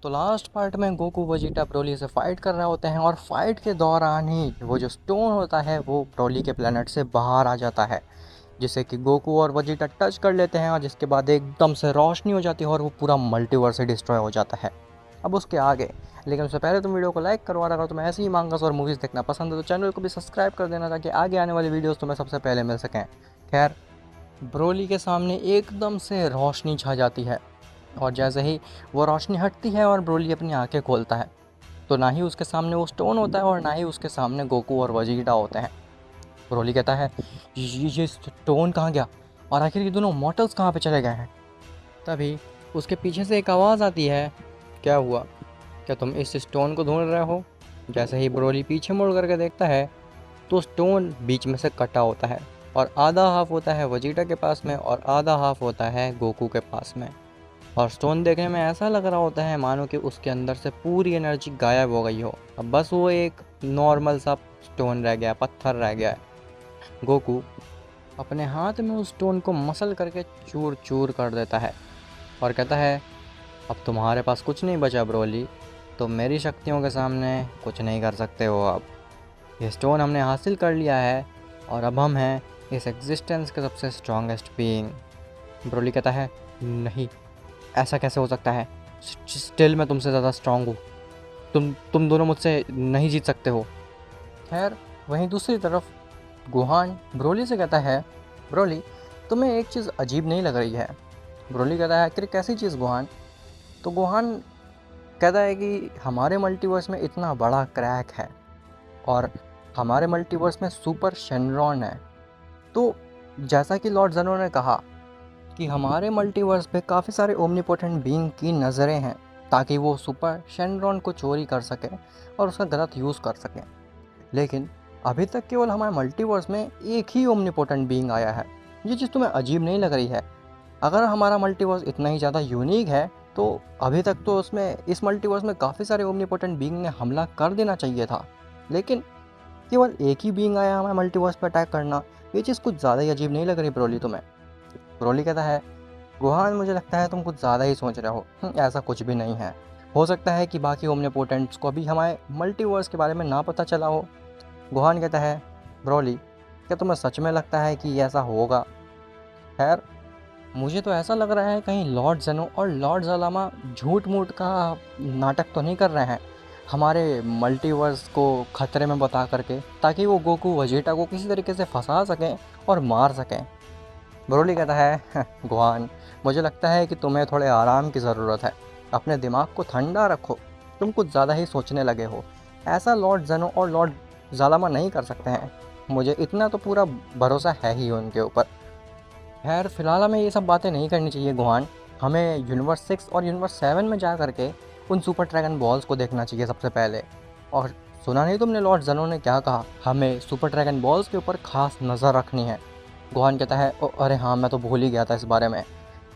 तो last part में Goku Vegeta Broly से फाइट कर रहे होते हैं और फाइट के दौरान ही वो जो स्टोन होता है वो ब्रोली के प्लेनेट से बाहर आ जाता है, जिससे कि गोकू और वेजिटा टच कर लेते हैं और जिसके बाद एकदम से रोशनी हो जाती है और वो पूरा मल्टीवर्स से डिस्ट्रॉय हो जाता है। अब उसके आगे, लेकिन उससे पहले तुम वीडियो को लाइक करवा रहा, अगर तुम्हें ऐसे ही मांगास और मूवीज़ देखना पसंद है तो चैनल को भी सब्सक्राइब कर देना ताकि आगे आने वाली वीडियोस तुम्हें सबसे पहले मिल सकें। खैर, ब्रोली के सामने एकदम से रोशनी छा जाती है और जैसे ही वो रोशनी हटती है और ब्रोली अपनी आंखें खोलता है तो ना ही उसके सामने वो स्टोन होता है और ना ही उसके सामने गोकू और वेजिटा होते हैं। ब्रोली कहता है, ये स्टोन कहाँ गया और आखिर ये दोनों मॉर्टल्स कहाँ पे चले गए हैं। तभी उसके पीछे से एक आवाज़ आती है, क्या हुआ, क्या तुम इस स्टोन को ढूंढ रहे हो। जैसे ही ब्रोली पीछे मुड़ करके देखता है तो स्टोन बीच में से कटा होता है और आधा हाफ होता है वेजिटा के पास में और आधा हाफ होता है गोकू के पास में। और स्टोन देखने में ऐसा लग रहा होता है मानो कि उसके अंदर से पूरी एनर्जी गायब हो गई हो, अब बस वो एक नॉर्मल सा स्टोन रह गया, पत्थर रह गया है। गोकू अपने हाथ में उस स्टोन को मसल करके चूर चूर कर देता है और कहता है, अब तुम्हारे पास कुछ नहीं बचा ब्रोली, तुम मेरी शक्तियों के सामने कुछ नहीं कर सकते हो। अब ये स्टोन हमने हासिल कर लिया है और अब हम हैं इस एग्जिस्टेंस के सबसे स्ट्रॉन्गेस्ट बीइंग। ब्रोली कहता है, नहीं, ऐसा कैसे हो सकता है, स्टिल मैं तुमसे ज़्यादा स्ट्रांग हूँ, तुम दोनों मुझसे नहीं जीत सकते हो। खैर, वहीं दूसरी तरफ गुहान ब्रोली से कहता है, ब्रोली तुम्हें एक चीज़ अजीब नहीं लग रही है। ब्रोली कहता है, आखिर कैसी चीज़ गुहान। तो गुहान कहता है कि हमारे मल्टीवर्स में इतना बड़ा क्रैक है और हमारे मल्टीवर्स में सुपर शेनरॉन है। तो जैसा कि लॉर्ड ज़ेनो ने कहा कि हमारे मल्टीवर्स पे काफ़ी सारे ओमनीपोटेंट बीइंग की नज़रें हैं ताकि वो सुपर शेनरॉन को चोरी कर सकें और उसका गलत यूज़ कर सकें, लेकिन अभी तक केवल हमारे मल्टीवर्स में एक ही ओमनीपोटेंट बीइंग आया है। ये चीज़ तुम्हें अजीब नहीं लग रही है। अगर हमारा मल्टीवर्स इतना ही ज़्यादा यूनिक है तो अभी तक तो उसमें इस मल्टीवर्स में काफ़ी सारे ओमनीपोटेंट बीइंग ने हमला कर देना चाहिए था, लेकिन केवल एक ही बीइंग आया हमारे मल्टीवर्स पर अटैक करना। ये चीज़ कुछ ज़्यादा ही अजीब नहीं लग रही ब्रोली तुम्हें। ब्रोली कहता है, गुहान मुझे लगता है तुम कुछ ज़्यादा ही सोच रहे हो, ऐसा कुछ भी नहीं है। हो सकता है कि बाकी ओमनीपोटेंट्स को अभी हमारे मल्टीवर्स के बारे में ना पता चला हो। गुहान कहता है, ब्रोली क्या तुम्हें सच में लगता है कि ऐसा होगा। खैर, मुझे तो ऐसा लग रहा है कहीं लॉर्ड ज़ेनो और लॉर्ड ज़ालामा झूठ मूठ का नाटक तो नहीं कर रहे हैं हमारे मल्टीवर्स को खतरे में बता करके, ताकि वो गोकू वेजिटा को किसी तरीके से फंसा सकें और मार सकें। ब्रोली कहता है, गुहान मुझे लगता है कि तुम्हें थोड़े आराम की ज़रूरत है, अपने दिमाग को ठंडा रखो, तुम कुछ ज़्यादा ही सोचने लगे हो। ऐसा लॉर्ड ज़ेनो और लॉर्ड ज़ालामा नहीं कर सकते हैं, मुझे इतना तो पूरा भरोसा है ही उनके ऊपर। खैर, फिलहाल हमें ये सब बातें नहीं करनी चाहिए गुहान, हमें यूनिवर्स 6 और यूनिवर्स 7 में जा करके उन सुपर ड्रैगन बॉल्स को देखना चाहिए सबसे पहले। और सुना नहीं तुमने लॉर्ड ज़ेनो ने क्या कहा, हमें सुपर ड्रैगन बॉल्स के ऊपर खास नज़र रखनी है। गुहान कहता है, ओ अरे हाँ, मैं तो भूल ही गया था इस बारे में।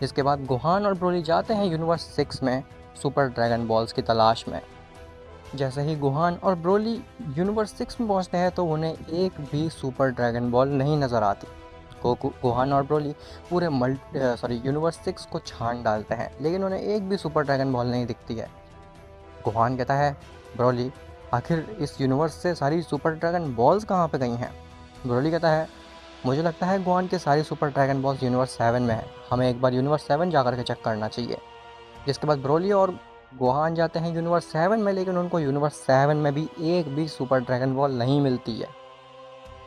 इसके बाद गुहान और ब्रोली जाते हैं यूनिवर्स 6 में सुपर ड्रैगन बॉल्स की तलाश में। जैसे ही गुहान और ब्रोली यूनिवर्स 6 में पहुंचते हैं तो उन्हें एक भी सुपर ड्रैगन बॉल नहीं नज़र आती। गुहान और ब्रोली पूरे यूनिवर्स 6 को छान डालते हैं, लेकिन उन्हें एक भी सुपर ड्रैगन बॉल नहीं दिखती है। गुहान कहता है, ब्रोली आखिर इस यूनिवर्स से सारी सुपर ड्रैगन बॉल्स कहाँ पे गई हैं। ब्रोली कहता है, मुझे लगता है गुहान के सारी सुपर ड्रैगन बॉल्स यूनिवर्स 7 में है, हमें एक बार यूनिवर्स 7 जा कर के चेक करना चाहिए। जिसके बाद ब्रोली और गुहान जाते हैं यूनिवर्स 7 में, लेकिन उनको यूनिवर्स 7 में भी एक भी सुपर ड्रैगन बॉल नहीं मिलती है।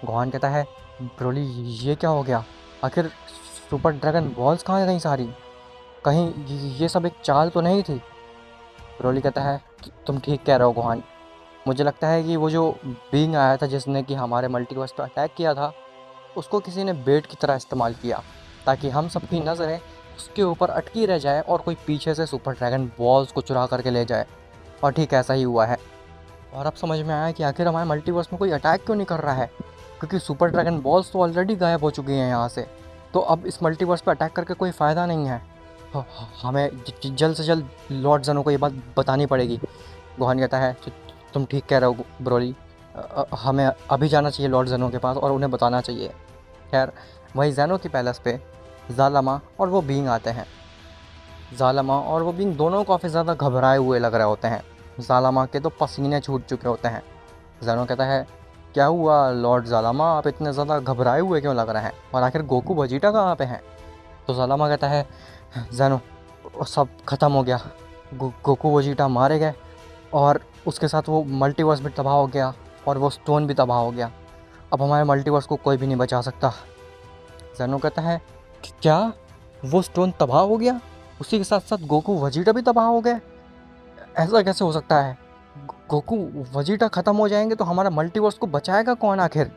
गुहान कहता है, ब्रोली ये क्या हो गया, आखिर सुपर ड्रैगन बॉल्स कहाँ गई सारी, कहीं ये सब एक चाल तो नहीं थी। ब्रोली कहता है, तुम ठीक कह रहे हो गुहान, मुझे लगता है कि वो जो बीइंग आया था जिसने कि हमारे मल्टीवर्स पर अटैक किया था, उसको किसी ने बेट की तरह इस्तेमाल किया ताकि हम सबकी नज़रें उसके ऊपर अटकी रह जाए और कोई पीछे से सुपर ड्रैगन बॉल्स को चुरा करके ले जाए। और ठीक ऐसा ही हुआ है। और अब समझ में आया कि आखिर हमारे मल्टीवर्स में कोई अटैक क्यों नहीं कर रहा है, क्योंकि सुपर ड्रैगन बॉल्स तो ऑलरेडी गायब हो चुकी हैं यहाँ से, तो अब इस मल्टीवर्स पर अटैक करके कोई फ़ायदा नहीं है। हमें जल्द से जल्द लॉर्ड ज़ेनो को ये बात बतानी पड़ेगी। गुहान कहता है, तुम ठीक कह रहे हो ब्रोली, हमें अभी जाना चाहिए लॉर्ड ज़ेनो के पास और उन्हें बताना चाहिए। खैर, वहीं ज़ेनो की पैलेस पे ज़ालामा और वो बीइंग आते हैं। ज़ालमा और वो बिंग दोनों काफ़ी ज़्यादा घबराए हुए लग रहे होते हैं। ज़ालमा के तो पसीने छूट चुके होते हैं। ज़ेनो कहता है, क्या हुआ लॉर्ड ज़ालमा, आप इतने ज़्यादा घबराए हुए क्यों लग रहे हैं, और आखिर गोकू वेजिटा कहाँ पे हैं? तो ज़ालमा कहता है, ज़ेनो सब खत्म हो गया, गोकू वेजिटा मारे गए और उसके साथ वो मल्टीवर्स भी तबाह हो गया और वो स्टोन भी तबाह हो गया। अब हमारे मल्टीवर्स को कोई भी नहीं बचा सकता। ज़ेनो कहता है, क्या वो स्टोन तबाह हो गया, उसी के साथ साथ गोकू वेजिटा भी तबाह हो गए? ऐसा कैसे हो सकता है? गोकू वेजिटा ख़त्म हो जाएंगे तो हमारा मल्टीवर्स को बचाएगा कौन आखिर?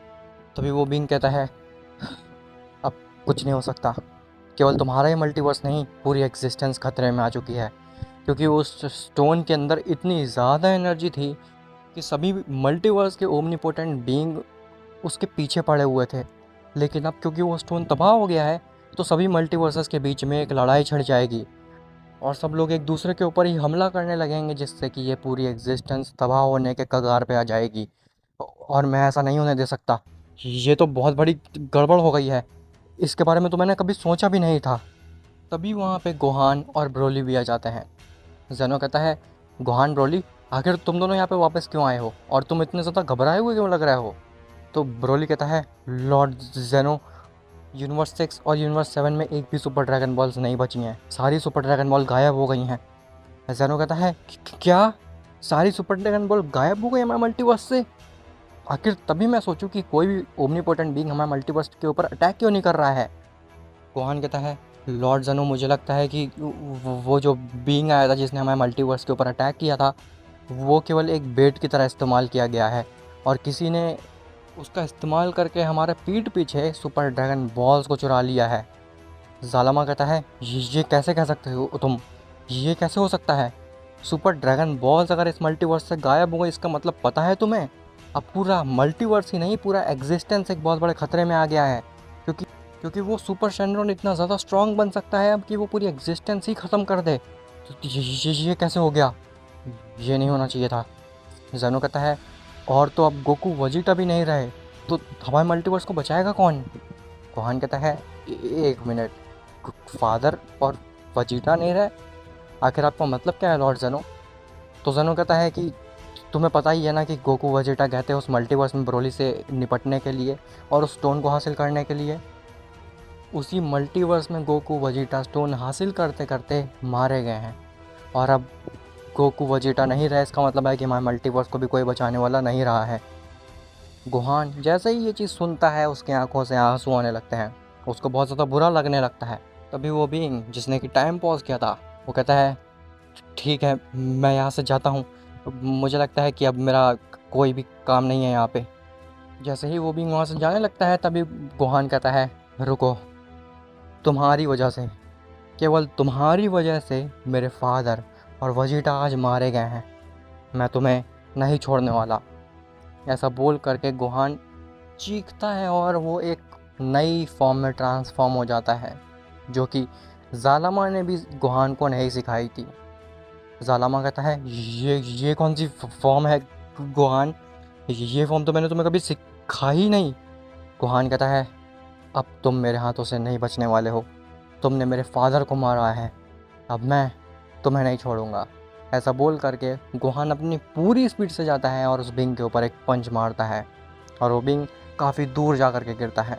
तभी वो बिंग कहता है, अब कुछ नहीं हो सकता, केवल तुम्हारा ही मल्टीवर्स नहीं, पूरी एग्जिस्टेंस खतरे में आ चुकी है, क्योंकि उस स्टोन के अंदर इतनी ज़्यादा एनर्जी थी कि सभी मल्टीवर्स के ओमनीपोटेंट बीइंग उसके पीछे पड़े हुए थे। लेकिन अब क्योंकि वो स्टोन तबाह हो गया है, तो सभी मल्टीवर्सेस के बीच में एक लड़ाई छिड़ जाएगी और सब लोग एक दूसरे के ऊपर ही हमला करने लगेंगे, जिससे कि ये पूरी एग्जिस्टेंस तबाह होने के कगार पे आ जाएगी। और मैं ऐसा नहीं होने दे सकता, ये तो बहुत बड़ी गड़बड़ हो गई है, इसके बारे में तो मैंने कभी सोचा भी नहीं था। तभी वहाँ पे गोहान और ब्रोली भी आ जाते हैं। जेनो कहता है, गोहान ब्रोली, आखिर तुम दोनों यहाँ पे वापस क्यों आए हो और तुम इतने ज़्यादा घबराए हुए क्यों लग रहे हो? तो ब्रोली कहता है, लॉर्ड जेनो, यूनिवर्स 6 और यूनिवर्स 7 में एक भी सुपर ड्रैगन बॉल्स नहीं बची हैं, सारी सुपर ड्रैगन बॉल गायब हो गई हैं। जेनो कहता है, क्या सारी सुपर ड्रैगन बॉल गायब हो गई हमारे मल्टीवर्स से? आखिर तभी मैं सोचूं कि कोई भी ओमनीपोटेंट बीइंग हमारे मल्टीवर्स के ऊपर अटैक क्यों नहीं कर रहा है। गोहान कहता है, लॉर्ड जेनो, मुझे लगता है कि वो जो बीइंग आया था जिसने हमारे मल्टीवर्स के ऊपर अटैक किया था, वो केवल एक बेट की तरह इस्तेमाल किया गया है और किसी ने उसका इस्तेमाल करके हमारे पीठ पीछे सुपर ड्रैगन बॉल्स को चुरा लिया है। ज़ालमा कहता है, ये कैसे कह सकते हो तुम, ये कैसे हो सकता है? सुपर ड्रैगन बॉल्स अगर इस मल्टीवर्स से गायब हो गए, इसका मतलब पता है तुम्हें, अब पूरा मल्टीवर्स ही नहीं, पूरा एग्जिस्टेंस एक बहुत बड़े खतरे में आ गया है, क्योंकि क्योंकि वो सुपर शेनरॉन इतना ज़्यादा स्ट्रांग बन सकता है अब कि वो पूरी एग्जिस्टेंस ही ख़त्म कर दे। तो ये कैसे हो गया? ये नहीं होना चाहिए था। जेनो कहता है, और तो अब गोकू वेजिटा भी नहीं रहे, तो हमारे मल्टीवर्स को बचाएगा कौन? गोहान कहता है, एक मिनट, फादर और वेजिटा नहीं रहे, आखिर आपका मतलब क्या है लॉर्ड जेनो? तो जेनो कहता है कि तुम्हें पता ही है ना कि गोकू वेजिटा गए थे उस मल्टीवर्स में ब्रोली से निपटने के लिए और उस स्टोन को हासिल करने के लिए। उसी मल्टीवर्स में गोकू वेजिटा स्टोन हासिल करते करते मारे गए हैं और अब गोकू वेजिटा नहीं रहे, इसका मतलब है कि हमारे मल्टीवर्स को भी कोई बचाने वाला नहीं रहा है। गोहान जैसे ही ये चीज़ सुनता है, उसकी आंखों से आंसू आने लगते हैं, उसको बहुत ज़्यादा बुरा लगने लगता है। तभी वो बीइंग जिसने कि टाइम पॉज किया था, वो कहता है, ठीक है, मैं यहाँ से जाता हूँ, मुझे लगता है कि अब मेरा कोई भी काम नहीं है यहाँ पे। जैसे ही वो बीइंग वहाँ से जाने लगता है, तभी गोहान कहता है, रुको, तुम्हारी वजह से, केवल तुम्हारी वजह से मेरे फादर और वेजिटा आज मारे गए हैं, मैं तुम्हें नहीं छोड़ने वाला। ऐसा बोल करके गोहान चीखता है और वो एक नई फॉर्म में ट्रांसफॉर्म हो जाता है, जो कि ज़ालमा ने भी गोहान को नहीं सिखाई थी। ज़ालमा कहता है, ये कौन सी फॉर्म है गोहान, ये फॉर्म तो मैंने तुम्हें कभी सिखा ही नहीं। गोहान कहता है, अब तुम मेरे हाथों से नहीं बचने वाले हो, तुमने मेरे फादर को मारा है, अब मैं तुम्हें नहीं छोड़ूंगा। ऐसा बोल करके गोहान अपनी पूरी स्पीड से जाता है और उस बिंग के ऊपर एक पंच मारता है और वो बिंग काफ़ी दूर जा कर के गिरता है।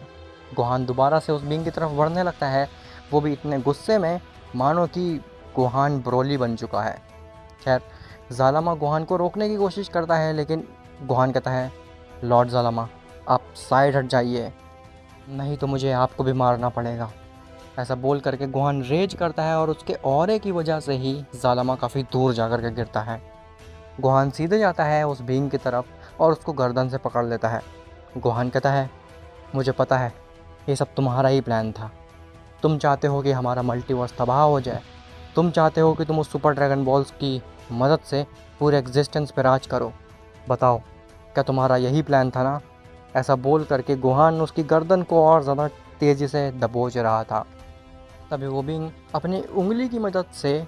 गोहान दोबारा से उस बिंग की तरफ बढ़ने लगता है, वो भी इतने गुस्से में मानो कि गोहान ब्रोली बन चुका है। खैर, ज़ालमा गोहान को रोकने की कोशिश करता है, लेकिन गोहान कहता है, लॉर्ड ज़ालमा, आप साइड हट जाइए, नहीं तो मुझे आपको भी मारना पड़ेगा। ऐसा बोल करके गोहान रेज करता है और उसके ऑरे की वजह से ही ज़ालमा काफ़ी दूर जा कर के गिरता है। गोहान सीधे जाता है उस बींग की तरफ और उसको गर्दन से पकड़ लेता है। गोहान कहता है, मुझे पता है ये सब तुम्हारा ही प्लान था, तुम चाहते हो कि हमारा मल्टीवर्स तबाह हो जाए, तुम चाहते हो कि तुम उस सुपर ड्रैगन बॉल्स की मदद से पूरे एग्जिस्टेंस पर राज करो, बताओ क्या तुम्हारा यही प्लान था ना? ऐसा बोल करके गोहान उसकी गर्दन को और ज़्यादा तेज़ी से दबोच रहा था। तभी वो बिंग अपनी उंगली की मदद से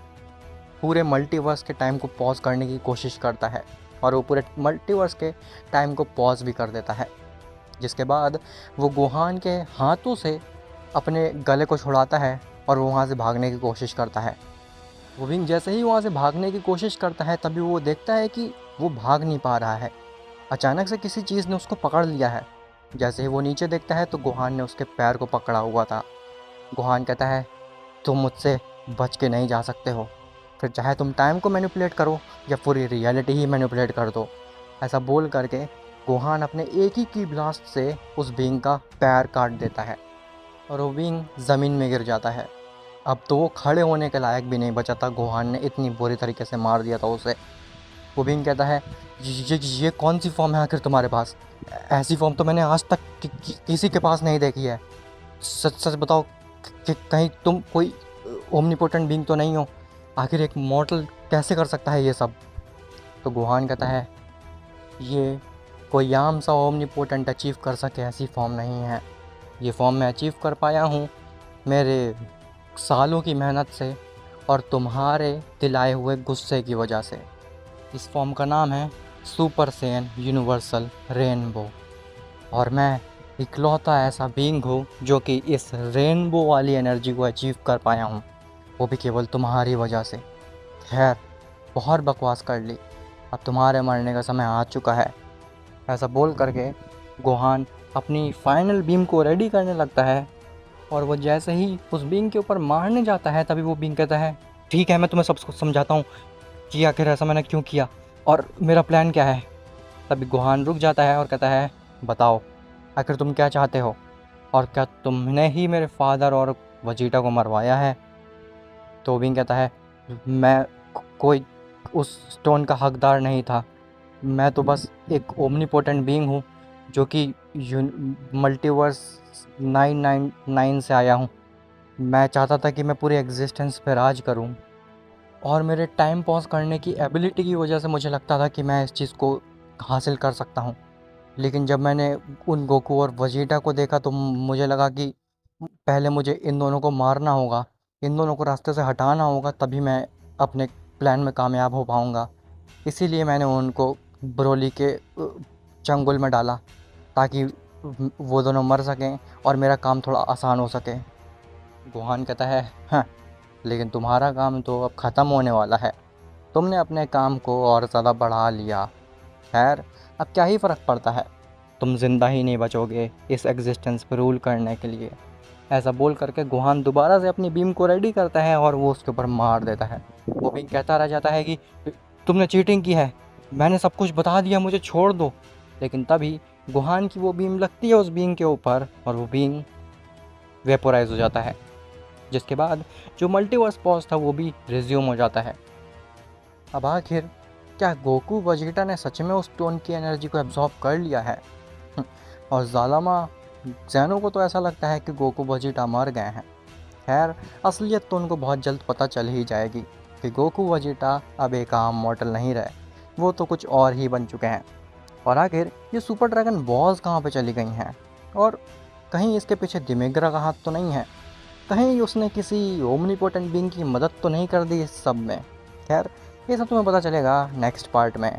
पूरे मल्टीवर्स के टाइम को पॉज करने की कोशिश करता है और वो पूरे मल्टीवर्स के टाइम को पॉज भी कर देता है, जिसके बाद वो गोहान के हाथों से अपने गले को छुड़ाता है और वो वहाँ से भागने की कोशिश करता है। वो विंग जैसे ही वहाँ से भागने की कोशिश करता है तभी वो देखता है कि वो भाग नहीं पा रहा है। अचानक से किसी चीज़ ने उसको पकड़ लिया है। जैसे ही वो नीचे देखता है तो गुहान ने उसके पैर को पकड़ा हुआ था। गुहान कहता है, तुम मुझसे बच के नहीं जा सकते हो, फिर चाहे तुम टाइम को मैनिपुलेट करो या पूरी रियलिटी ही मैनिपुलेट कर दो। ऐसा बोल करके गुहान अपने एक ही की ब्लास्ट से उस बीइंग का पैर काट देता है और वो बीइंग ज़मीन में गिर जाता है। अब तो वो खड़े होने के लायक भी नहीं बचा था, गुहान ने इतनी बुरी तरीके से मार दिया था उसे। वो बीइंग कहता है, ये कौन सी फॉर्म है आखिर तुम्हारे पास? ऐसी फॉर्म तो मैंने आज तक किसी के पास नहीं देखी है। सच सच बताओ कि कहीं तुम कोई ओमनीपोटेंट बीइंग तो नहीं हो? आखिर एक मॉर्टल कैसे कर सकता है ये सब? तो गुहान कहता है, ये कोई आम सा ओमनीपोटेंट अचीव कर सके ऐसी फॉर्म नहीं है। ये फॉर्म मैं अचीव कर पाया हूँ मेरे सालों की मेहनत से और तुम्हारे दिलाए हुए गुस्से की वजह से। इस फॉर्म का नाम है सुपर सेन यूनिवर्सल रेनबो और मैं इकलौता ऐसा बीइंग हूँ जो कि इस रेनबो वाली एनर्जी को अचीव कर पाया हूँ, वो भी केवल तुम्हारी वजह से। खैर, बहुत बकवास कर ली, अब तुम्हारे मरने का समय आ चुका है। ऐसा बोल करके गोहान अपनी फाइनल बीम को रेडी करने लगता है और वो जैसे ही उस बीम के ऊपर मारने जाता है तभी वो बीम कहता है, ठीक है, मैं तुम्हें सब कुछ समझाता हूँ कि आखिर ऐसा मैंने क्यों किया और मेरा प्लान क्या है। तभी गोहान रुक जाता है और कहता है, बताओ आखिर तुम क्या चाहते हो और क्या तुमने ही मेरे फादर और वजीटा को मरवाया है? तो विंग कहता है, मैं कोई उस स्टोन का हकदार नहीं था, मैं तो बस एक ओमनीपोटेंट बीइंग हूँ जो कि मल्टीवर्स 999 से आया हूँ। मैं चाहता था कि मैं पूरी एग्जिस्टेंस पे राज करूँ और मेरे टाइम पॉज करने की एबिलिटी की वजह से मुझे लगता था कि मैं इस चीज़ को हासिल कर सकता हूँ। लेकिन जब मैंने उन गोकू और वजीटा को देखा तो मुझे लगा कि पहले मुझे इन दोनों को मारना होगा, इन दोनों को रास्ते से हटाना होगा, तभी मैं अपने प्लान में कामयाब हो पाऊँगा। इसीलिए मैंने उनको ब्रोली के चंगुल में डाला ताकि वो दोनों मर सकें और मेरा काम थोड़ा आसान हो सके। गोहान कहता है, हाँ, लेकिन तुम्हारा काम तो अब ख़त्म होने वाला है, तुमने अपने काम को और ज़्यादा बढ़ा लिया। खैर, अब क्या ही फ़र्क पड़ता है, तुम ज़िंदा ही नहीं बचोगे इस एग्जिस्टेंस पर रूल करने के लिए। ऐसा बोल करके गुहान दोबारा से अपनी बीम को रेडी करता है और वो उसके ऊपर मार देता है। वो भी कहता रह जाता है कि तुमने चीटिंग की है, मैंने सब कुछ बता दिया, मुझे छोड़ दो। लेकिन तभी गुहान की वो बीम लगती है उस बीम के ऊपर और वो बीम वेपोराइज हो जाता है, जिसके बाद जो मल्टीवर्स पॉज था वो भी रिज्यूम हो जाता है। अब आखिर क्या गोकू वजीटा ने सच में उस स्टोन की एनर्जी को एब्जॉर्ब कर लिया है? और ज़ालामा जैनो को तो ऐसा लगता है कि गोकू वजीटा मर गए हैं। खैर, असलियत तो उनको बहुत जल्द पता चल ही जाएगी कि गोकू वजीटा अब एक आम मॉडल नहीं रहे, वो तो कुछ और ही बन चुके हैं। और आखिर ये सुपर ड्रैगन बॉल्स कहाँ पे चली गई हैं और कहीं इसके पीछे दिमेग्रा का हाथ तो नहीं है? कहीं उसने किसी ओमनीपोटेंट बीइंग की मदद तो नहीं कर दी इस सब में? खैर, ये सब तुम्हें पता चलेगा नेक्स्ट पार्ट में।